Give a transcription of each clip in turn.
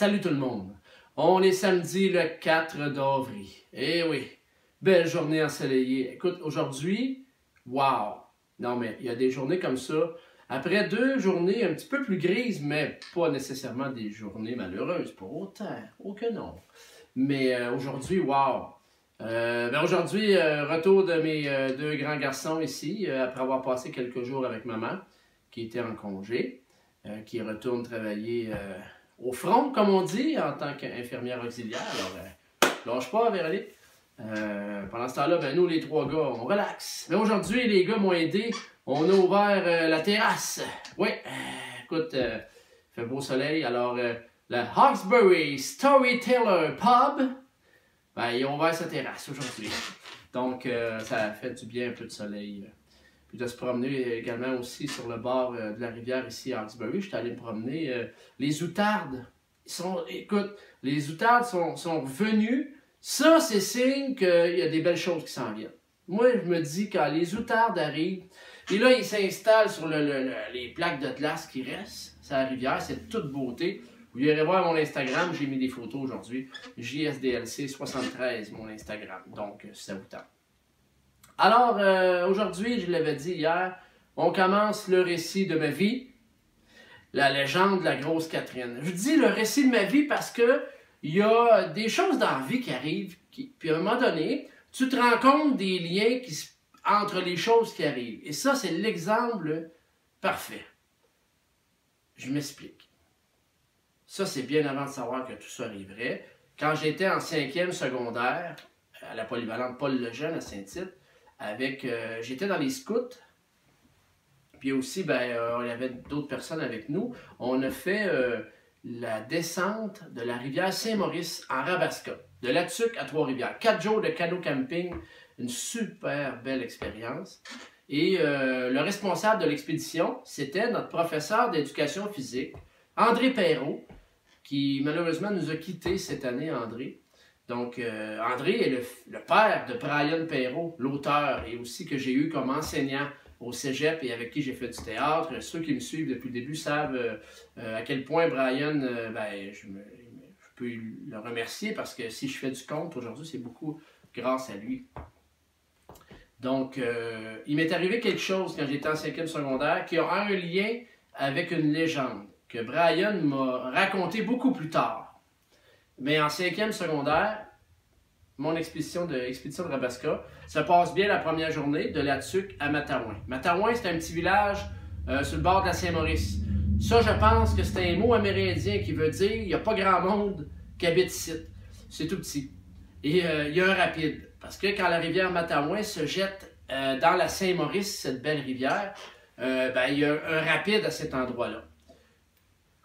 Salut tout le monde! On est samedi le 4 d'avril. Eh oui, belle journée ensoleillée. Écoute, aujourd'hui, wow! Non mais il y a des journées comme ça. Après 2 journées un petit peu plus grises, mais pas nécessairement des journées malheureuses, pas autant, oh que non. Mais aujourd'hui, wow! Aujourd'hui, retour de mes 2 grands garçons ici, après avoir passé quelques jours avec maman, qui était en congé, qui retourne travailler au front, comme on dit, en tant qu'infirmière auxiliaire. Alors, lâche pas, Véronique. Pendant ce temps-là, ben, nous, les 3 gars, on relaxe. Mais aujourd'hui, les gars m'ont aidé. On a ouvert la terrasse. Oui, écoute, il fait beau soleil. Alors, la Hawkesbury Storyteller Pub, ben, ils ont ouvert sa terrasse aujourd'hui. Donc, ça fait du bien, un peu de soleil. Puis de se promener également aussi sur le bord de la rivière ici à Hawkesbury. J'étais allé me promener. Les outardes, écoute, les outardes sont venues. Ça, c'est signe qu'il y a des belles choses qui s'en viennent. Moi, je me dis, quand les outardes arrivent, et là, ils s'installent sur les plaques de glace qui restent, sur la rivière, c'est de toute beauté. Vous irez voir mon Instagram, j'ai mis des photos aujourd'hui. JSDLC73, mon Instagram. Donc, si ça vous tente. Alors, aujourd'hui, je l'avais dit hier, on commence le récit de ma vie, la légende de la grosse Catherine. Je dis le récit de ma vie parce que il y a des choses dans la vie qui arrivent, puis à un moment donné, tu te rends compte des liens entre les choses qui arrivent. Et ça, c'est l'exemple parfait. Je m'explique. Ça, c'est bien avant de savoir que tout ça arriverait. Quand j'étais en 5e secondaire, à la polyvalente Paul Lejeune à Saint-Tite, j'étais dans les scouts, puis aussi, ben, il y avait d'autres personnes avec nous. On a fait la descente de la rivière Saint-Maurice en Rabasca, de Latuc à Trois-Rivières. 4 jours de canot camping, une super belle expérience. Et le responsable de l'expédition, c'était notre professeur d'éducation physique, André Perrault, qui malheureusement nous a quittés cette année, André. Donc, André est le père de Brian Perrault, l'auteur, et aussi que j'ai eu comme enseignant au cégep et avec qui j'ai fait du théâtre. Ceux qui me suivent depuis le début savent à quel point Brian, je peux le remercier parce que si je fais du compte aujourd'hui, c'est beaucoup grâce à lui. Donc, il m'est arrivé quelque chose quand j'étais en 5e secondaire qui a un lien avec une légende que Brian m'a raconté beaucoup plus tard. Mais en 5e secondaire, mon expédition de Rabasca se passe bien la première journée de Latuc à Matawin. Matawin, c'est un petit village sur le bord de la Saint-Maurice. Ça, je pense que c'est un mot amérindien qui veut dire il n'y a pas grand monde qui habite ici. C'est tout petit. Et il y a un rapide. Parce que quand la rivière Matawin se jette dans la Saint-Maurice, cette belle rivière, il y a un rapide à cet endroit-là.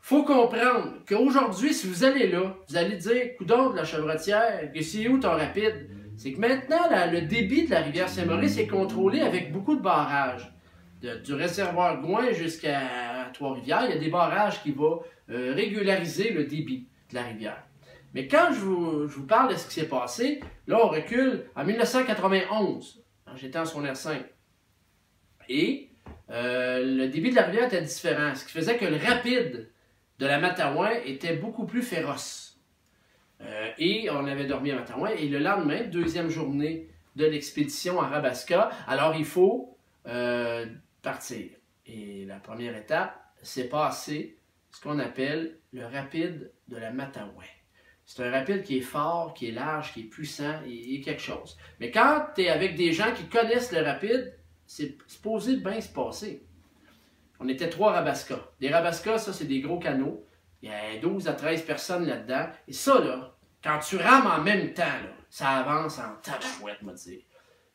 Faut comprendre qu'aujourd'hui, si vous allez là, vous allez dire, coudonc de la Chevrotière, que c'est où ton rapide? C'est que maintenant, le débit de la rivière Saint-Maurice est contrôlé avec beaucoup de barrages. Du réservoir Gouin jusqu'à Trois-Rivières, il y a des barrages qui vont régulariser le débit de la rivière. Mais quand je vous parle de ce qui s'est passé, là, on recule en 1991. J'étais en secondaire 5. Et le débit de la rivière était différent, ce qui faisait que le rapide de la Matawin était beaucoup plus féroce. Et on avait dormi à Matawin. Et le lendemain, 2e journée de l'expédition en Rabasca, alors il faut partir. Et la première étape, c'est passer ce qu'on appelle le rapide de la Matawin. C'est un rapide qui est fort, qui est large, qui est puissant et quelque chose. Mais quand tu es avec des gens qui connaissent le rapide, c'est supposé bien se passer. On était 3 Rabasca. Des Rabasca, ça, c'est des gros canots. Il y a 12 à 13 personnes là-dedans. Et ça, là, quand tu rames en même temps, là, ça avance en tabarouette, moi, dire.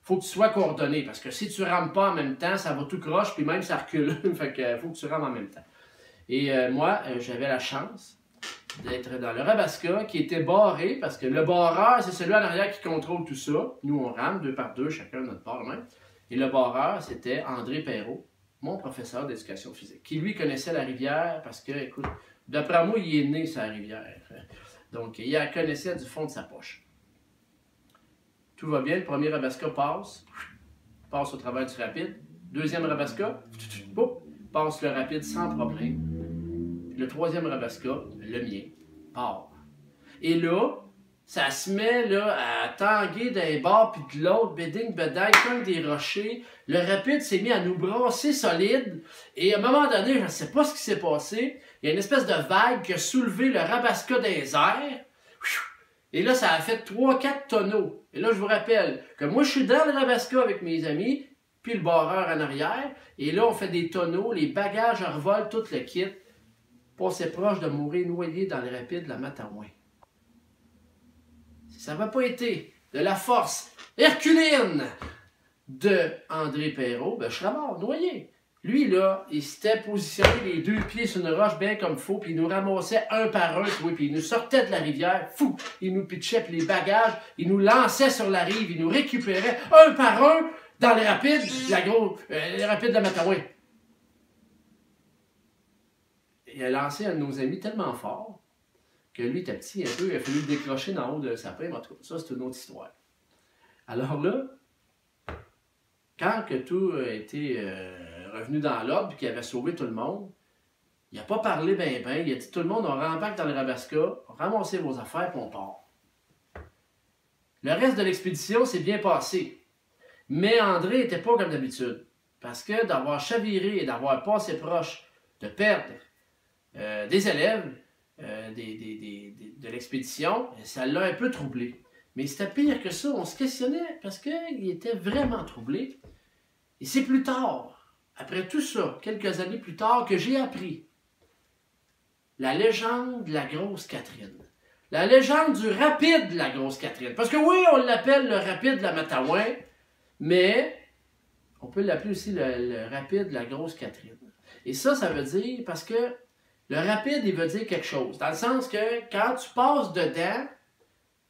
Faut que tu sois coordonné, parce que si tu rames pas en même temps, ça va tout croche, puis même ça recule. Fait que faut que tu rames en même temps. Et moi, j'avais la chance d'être dans le Rabasca, qui était barré, parce que le barreur, c'est celui en arrière qui contrôle tout ça. Nous, on rame 2 par 2, chacun de notre part, même. Et le barreur, c'était André Perrault, mon professeur d'éducation physique, qui lui connaissait la rivière parce que, écoute, d'après moi, il est né sur la rivière. Donc, il la connaissait du fond de sa poche. Tout va bien, le premier Rabasca passe au travers du rapide. 2e Rabasca, passe le rapide sans problème. Le 3e Rabasca, le mien, part. Et là, ça se met là, à tanguer d'un bord puis de l'autre, béding, béding, comme des rochers. Le rapide s'est mis à nous brasser solide. Et à un moment donné, je ne sais pas ce qui s'est passé. Il y a une espèce de vague qui a soulevé le Rabasca des airs. Et là, ça a fait 3-4 tonneaux. Et là, je vous rappelle que moi, je suis dans le Rabasca avec mes amis, puis le barreur en arrière. Et là, on fait des tonneaux, les bagages revolent, tout le kit. Passé proche de mourir noyé dans les rapides de la Matawan. Si ça n'avait pas été de la force herculéenne de André Perreault, ben je serais mort, noyé. Lui, là, il s'était positionné les 2 pieds sur une roche bien comme il faut, puis il nous ramassait un par un, puis il nous sortait de la rivière, fou! Il nous pitchait, puis les bagages, il nous lançait sur la rive, il nous récupérait un par un dans les rapides, les rapides de la Matawan. Il a lancé un de nos amis tellement fort que lui était petit un peu, il a fallu le décrocher d'en haut de sa prime. En tout cas, ça, c'est une autre histoire. Alors là, quand que tout a été revenu dans l'ordre et qu'il avait sauvé tout le monde, il n'a pas parlé ben. Il a dit tout le monde, on rembarque dans le Rabasca, ramassez vos affaires et on part. Le reste de l'expédition s'est bien passé. Mais André n'était pas comme d'habitude. Parce que d'avoir chaviré et d'avoir passé proche de perdre des élèves de l'expédition, ça l'a un peu troublé. Mais c'était pire que ça, on se questionnait parce qu'il était vraiment troublé. Et c'est plus tard, après tout ça, quelques années plus tard, que j'ai appris la légende de la Grosse Catherine. La légende du rapide de la Grosse Catherine. Parce que oui, on l'appelle le rapide de la Matawan, mais on peut l'appeler aussi le rapide de la Grosse Catherine. Et ça veut dire, parce que le rapide, il veut dire quelque chose. Dans le sens que quand tu passes dedans,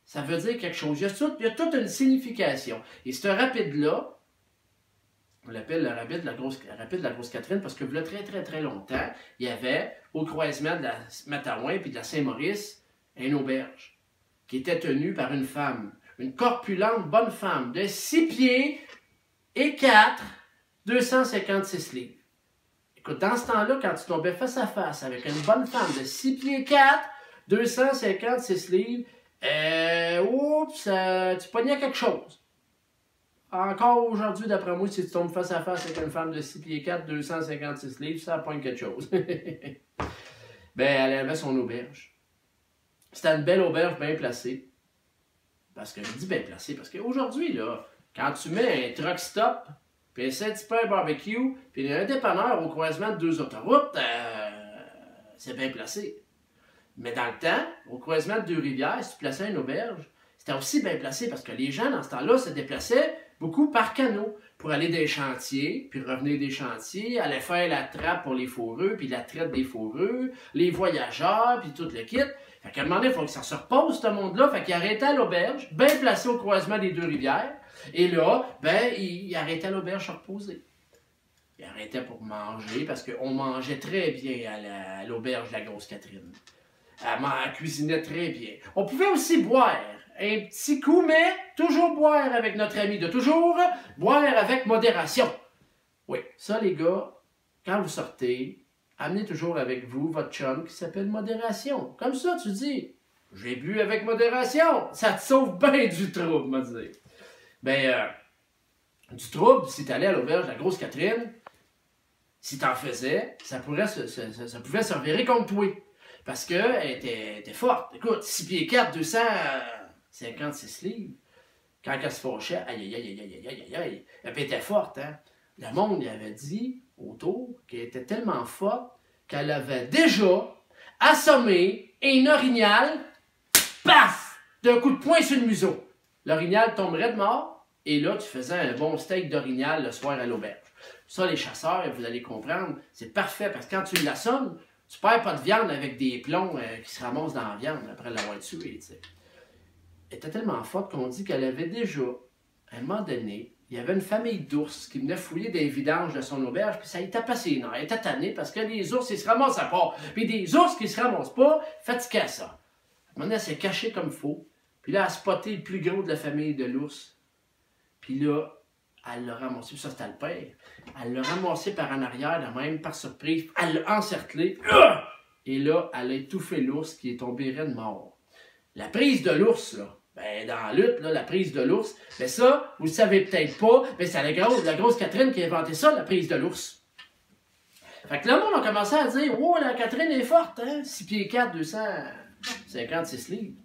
ça veut dire quelque chose. Il y a toute une signification. Et ce rapide-là, on l'appelle le rapide de la Grosse Catherine parce que là, très longtemps, il y avait, au croisement de la Matawan et de la Saint-Maurice, une auberge qui était tenue par une femme, une corpulente bonne femme de 6 pieds et 4, 256 livres. Écoute, dans ce temps-là, quand tu tombais face à face avec une bonne femme de 6 pieds 4, 256 livres, tu pognais quelque chose. Encore aujourd'hui, d'après moi, si tu tombes face à face avec une femme de 6 pieds 4, 256 livres, ça pogne quelque chose. Elle avait son auberge. C'était une belle auberge bien placée. Parce que je dis bien placée, parce qu'aujourd'hui, là, quand tu mets un truck stop, puis un Saint-Hippolyte barbecue, puis un dépanneur au croisement de 2 autoroutes, c'est bien placé. Mais dans le temps, au croisement de 2 rivières, si tu plaçais une auberge, c'était aussi bien placé parce que les gens, dans ce temps-là, se déplaçaient beaucoup par canot pour aller des chantiers, puis revenir des chantiers, aller faire la trappe pour les fourreux, puis la traite des fourreux, les voyageurs, puis tout le kit. Fait qu'à un moment donné, il faut que ça se repose, ce monde-là. Fait qu'il arrêtait à l'auberge, bien placé au croisement des 2 rivières. Et là, il arrêtait à l'auberge se reposer. Il arrêtait pour manger, parce qu'on mangeait très bien à l'auberge de la Grosse Catherine. Elle cuisinait très bien. On pouvait aussi boire un petit coup, mais toujours boire avec notre ami, de toujours boire avec modération. Oui, ça les gars, quand vous sortez, amenez toujours avec vous votre chum qui s'appelle modération. Comme ça, tu dis, j'ai bu avec modération. Ça te sauve bien du trouble, me dire. Du trouble, si tu allais à l'auberge de la Grosse Catherine, si tu en faisais, ça pouvait se revirer contre toi. Parce qu'elle était forte. Écoute, 6 pieds 4, 256 livres. Quand elle se fâchait, aïe. Et puis elle était forte, hein. Le monde lui avait dit, autour, qu'elle était tellement forte qu'elle avait déjà assommé un orignal, paf! D'un coup de poing sur le museau. L'orignal tomberait de mort, et là, tu faisais un bon steak d'orignal le soir à l'auberge. Ça, les chasseurs, vous allez comprendre, c'est parfait, parce que quand tu l'assommes, tu perds pas de viande avec des plombs qui se ramassent dans la viande après l'avoir tuée. Elle était tellement forte qu'on dit qu'elle avait déjà, à un moment donné, il y avait une famille d'ours qui venait fouiller des vidanges de son auberge, puis ça y tapait ses nerfs. Elle était tannée parce que les ours, ils se ramassent à part. Puis des ours qui se ramassent pas, fatiguaient ça. À un moment donné, elle s'est cachée comme il faut. Puis là, elle a spoté le plus gros de la famille de l'ours. Puis là, elle l'a ramassé. Puis ça, c'était le père. Elle l'a ramassé par en arrière, de même, par surprise. Elle l'a encerclé. Et là, elle a étouffé l'ours qui est tombé raide mort. La prise de l'ours, là, ben, dans la lutte, là, la prise de l'ours, ben ça, vous le savez peut-être pas, mais c'est la grosse Catherine qui a inventé ça, la prise de l'ours. Fait que le monde a commencé à dire, oh, la Catherine est forte, hein, 6 pieds 4, 256 livres.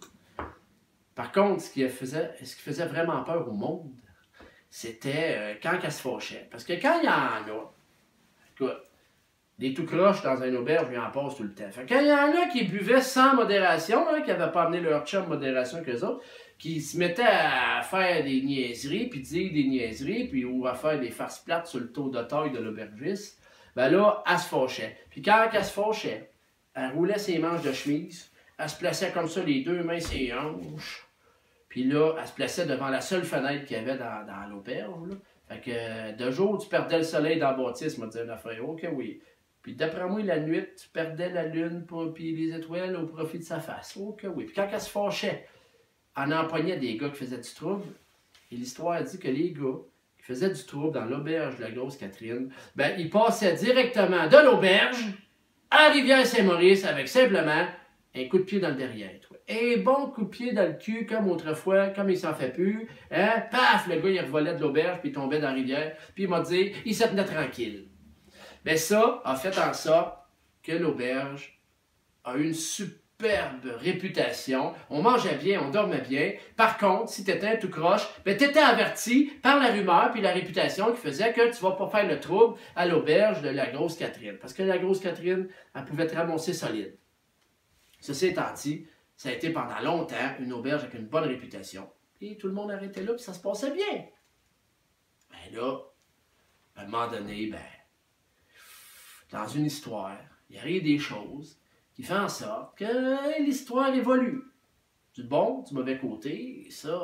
Par contre, ce qui faisait vraiment peur au monde, c'était quand elle se fâchait. Parce que quand il y en a, écoute, des tout croches dans un auberge, il en passe tout le temps. Fait quand il y en a qui buvaient sans modération, hein, qui n'avaient pas amené leur chum modération qu'eux autres, qui se mettaient à faire des niaiseries, puis dire des niaiseries, puis ou à faire des farces plates sur le taux de taille de l'aubergiste, ben là, elle se fâchait. Puis quand elle se fâchait, elle roulait ses manches de chemise, elle se plaçait comme ça, les deux mains ses hanches, puis là, elle se plaçait devant la seule fenêtre qu'il y avait dans l'auberge. Fait que de jour, tu perdais le soleil dans la bâtisse, m'a dit une affaire. Ok, oui. Puis d'après moi, la nuit, tu perdais la lune puis les étoiles au profit de sa face. Ok, oui. Puis quand elle se fâchait, elle empoignait des gars qui faisaient du trouble. Et l'histoire dit que les gars qui faisaient du trouble dans l'auberge de la Grosse Catherine, ben, ils passaient directement de l'auberge à Rivière-Saint-Maurice avec simplement un coup de pied dans le derrière. Un bon coup de pied dans le cul, comme autrefois, comme il s'en fait plus. Hein? Paf, le gars, il revolait de l'auberge, puis il tombait dans la rivière. Puis il m'a dit, il se tenait tranquille. Bien, ça a fait en sorte que l'auberge a une superbe réputation. On mangeait bien, on dormait bien. Par contre, si tu étais un tout croche, ben, tu étais averti par la rumeur puis la réputation qui faisait que tu ne vas pas faire le trouble à l'auberge de la Grosse Catherine. Parce que la Grosse Catherine, elle pouvait te ramasser solide. Ceci étant dit, ça a été pendant longtemps une auberge avec une bonne réputation. Et tout le monde arrêtait là, puis ça se passait bien. Ben là, à un moment donné, ben, dans une histoire, il arrive des choses qui font en sorte que l'histoire évolue. Du bon, du mauvais côté, et ça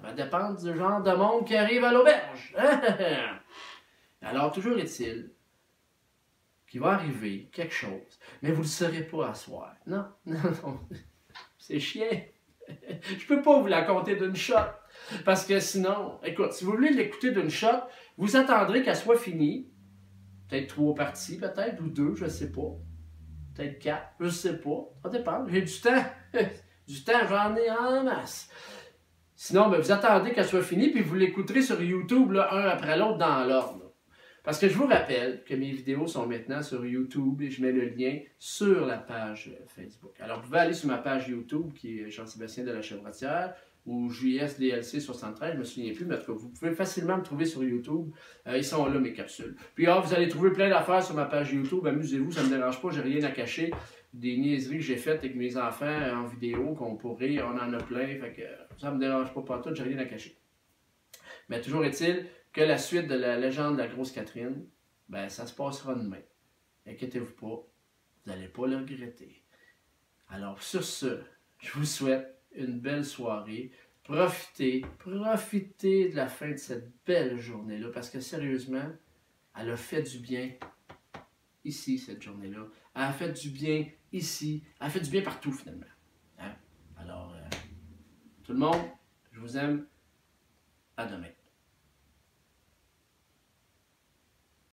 va dépendre du genre de monde qui arrive à l'auberge. Alors, toujours est-il qu'il va arriver quelque chose, mais vous ne le saurez pas à soir. Non, non, non. C'est chiant. Je peux pas vous la compter d'une shot. Parce que sinon, écoute, si vous voulez l'écouter d'une shot, vous attendrez qu'elle soit finie. Peut-être 3 parties, peut-être, ou 2, je ne sais pas. Peut-être 4, je ne sais pas. Ça dépend. J'ai du temps. Du temps, j'en ai en masse. Sinon, ben, vous attendez qu'elle soit finie, puis vous l'écouterez sur YouTube, là, un après l'autre, dans l'ordre. Parce que je vous rappelle que mes vidéos sont maintenant sur YouTube et je mets le lien sur la page Facebook. Alors, vous pouvez aller sur ma page YouTube qui est Jean-Sébastien de la Chevrotière ou JSDLC73, je ne me souviens plus, mais en tout cas, vous pouvez facilement me trouver sur YouTube. Ils sont là, mes capsules. Puis, vous allez trouver plein d'affaires sur ma page YouTube. Amusez-vous, ça ne me dérange pas, j'ai rien à cacher. Des niaiseries que j'ai faites avec mes enfants en vidéo qu'on pourrait, on en a plein. Fait que ça ne me dérange pas tout, j'ai rien à cacher. Mais toujours est-il que la suite de la légende de la Grosse Catherine, ben ça se passera demain. Inquiétez-vous pas, vous n'allez pas le regretter. Alors sur ce, je vous souhaite une belle soirée. Profitez de la fin de cette belle journée-là, parce que sérieusement, elle a fait du bien ici, cette journée-là. Elle a fait du bien ici. Elle a fait du bien partout, finalement. Hein? Alors, tout le monde, je vous aime. À demain.